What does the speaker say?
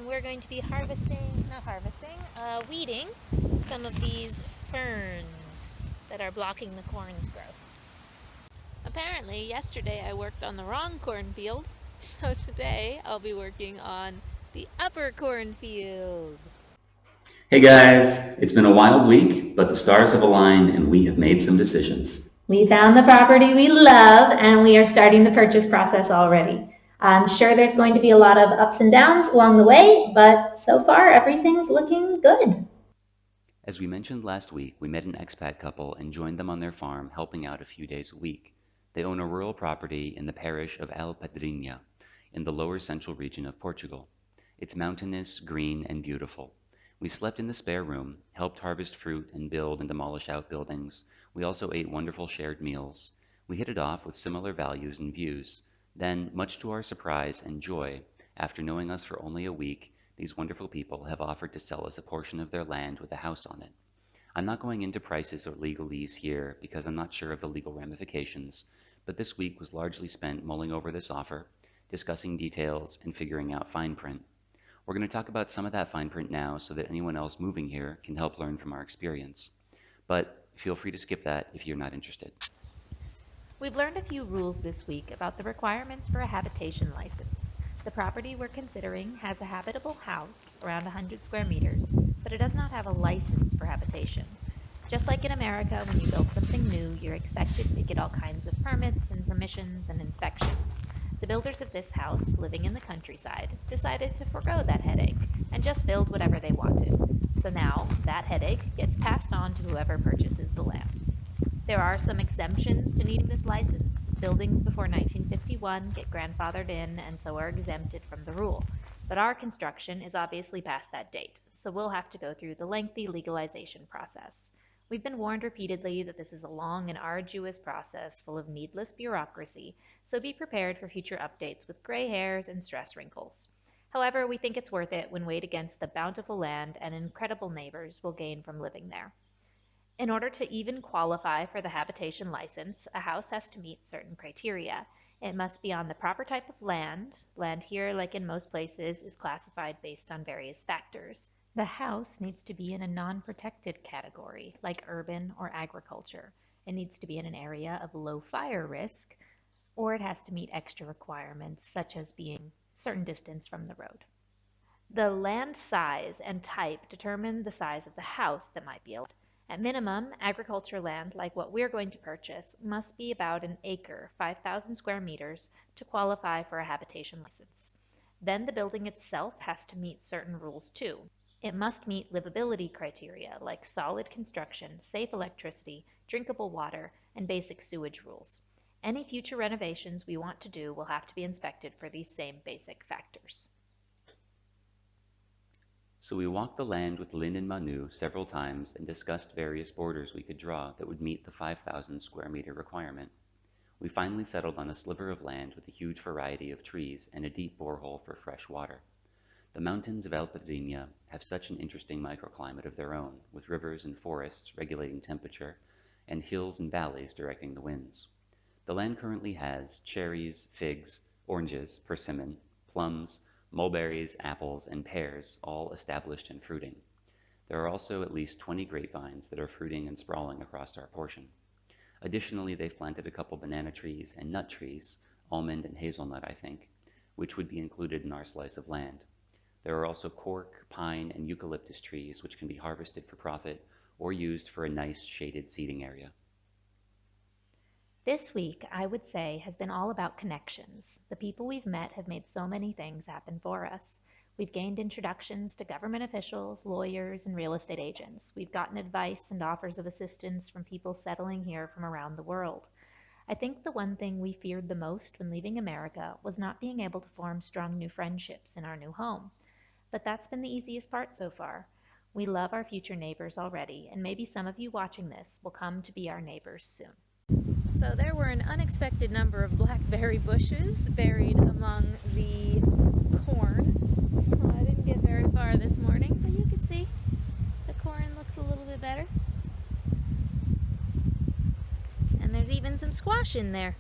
we're going to be weeding some of these ferns that are blocking the corn's growth. Apparently, yesterday I worked on the wrong cornfield, so today I'll be working on the upper cornfield. Hey guys, it's been a wild week, but the stars have aligned and we have made some decisions. We found the property we love and we are starting the purchase process already. I'm sure there's going to be a lot of ups and downs along the way, but so far everything's looking good. As we mentioned last week, we met an expat couple and joined them on their farm, helping out a few days a week. They own a rural property in the parish of Alpedrinha, in the lower central region of Portugal. It's mountainous, green, and beautiful. We slept in the spare room, helped harvest fruit and build and demolish outbuildings. We also ate wonderful shared meals. We hit it off with similar values and views. Then, much to our surprise and joy, after knowing us for only a week, these wonderful people have offered to sell us a portion of their land with a house on it. I'm not going into prices or legalese here because I'm not sure of the legal ramifications, but this week was largely spent mulling over this offer, discussing details, and figuring out fine print. We're going to talk about some of that fine print now so that anyone else moving here can help learn from our experience. But feel free to skip that if you're not interested. We've learned a few rules this week about the requirements for a habitation license. The property we're considering has a habitable house, around 100 square meters, but it does not have a license for habitation. Just like in America, when you build something new, you're expected to get all kinds of permits and permissions and inspections. The builders of this house, living in the countryside, decided to forego that headache and just build whatever they wanted. So now, that headache gets passed on to whoever purchases the land. There are some exemptions to needing this license. Buildings before 1951 get grandfathered in and so are exempted from the rule. But our construction is obviously past that date, so we'll have to go through the lengthy legalization process. We've been warned repeatedly that this is a long and arduous process full of needless bureaucracy, so be prepared for future updates with gray hairs and stress wrinkles. However, we think it's worth it when weighed against the bountiful land and incredible neighbors we'll gain from living there. In order to even qualify for the habitation license, a house has to meet certain criteria. It must be on the proper type of land. Land here, like in most places, is classified based on various factors. The house needs to be in a non-protected category, like urban or agriculture. It needs to be in an area of low fire risk, or it has to meet extra requirements, such as being certain distance from the road. The land size and type determine the size of the house that might be allowed. At minimum, agriculture land like what we're going to purchase must be about an acre, 5,000 square meters, to qualify for a habitation license. Then the building itself has to meet certain rules too. It must meet livability criteria like solid construction, safe electricity, drinkable water, and basic sewage rules. Any future renovations we want to do will have to be inspected for these same basic factors. So we walked the land with Lynn and Manu several times and discussed various borders we could draw that would meet the 5,000 square meter requirement. We finally settled on a sliver of land with a huge variety of trees and a deep borehole for fresh water. The mountains of Alpedrinha have such an interesting microclimate of their own, with rivers and forests regulating temperature, and hills and valleys directing the winds. The land currently has cherries, figs, oranges, persimmon, plums, mulberries, apples, and pears, all established and fruiting. There are also at least 20 grapevines that are fruiting and sprawling across our portion. Additionally, they've planted a couple banana trees and nut trees, almond and hazelnut, I think, which would be included in our slice of land. There are also cork, pine, and eucalyptus trees which can be harvested for profit or used for a nice shaded seating area. This week, I would say, has been all about connections. The people we've met have made so many things happen for us. We've gained introductions to government officials, lawyers, and real estate agents. We've gotten advice and offers of assistance from people settling here from around the world. I think the one thing we feared the most when leaving America was not being able to form strong new friendships in our new home. But that's been the easiest part so far. We love our future neighbors already, and maybe some of you watching this will come to be our neighbors soon. So there were an unexpected number of blackberry bushes buried among the corn. So I didn't get very far this morning, but you can see the corn looks a little bit better. And there's even some squash in there.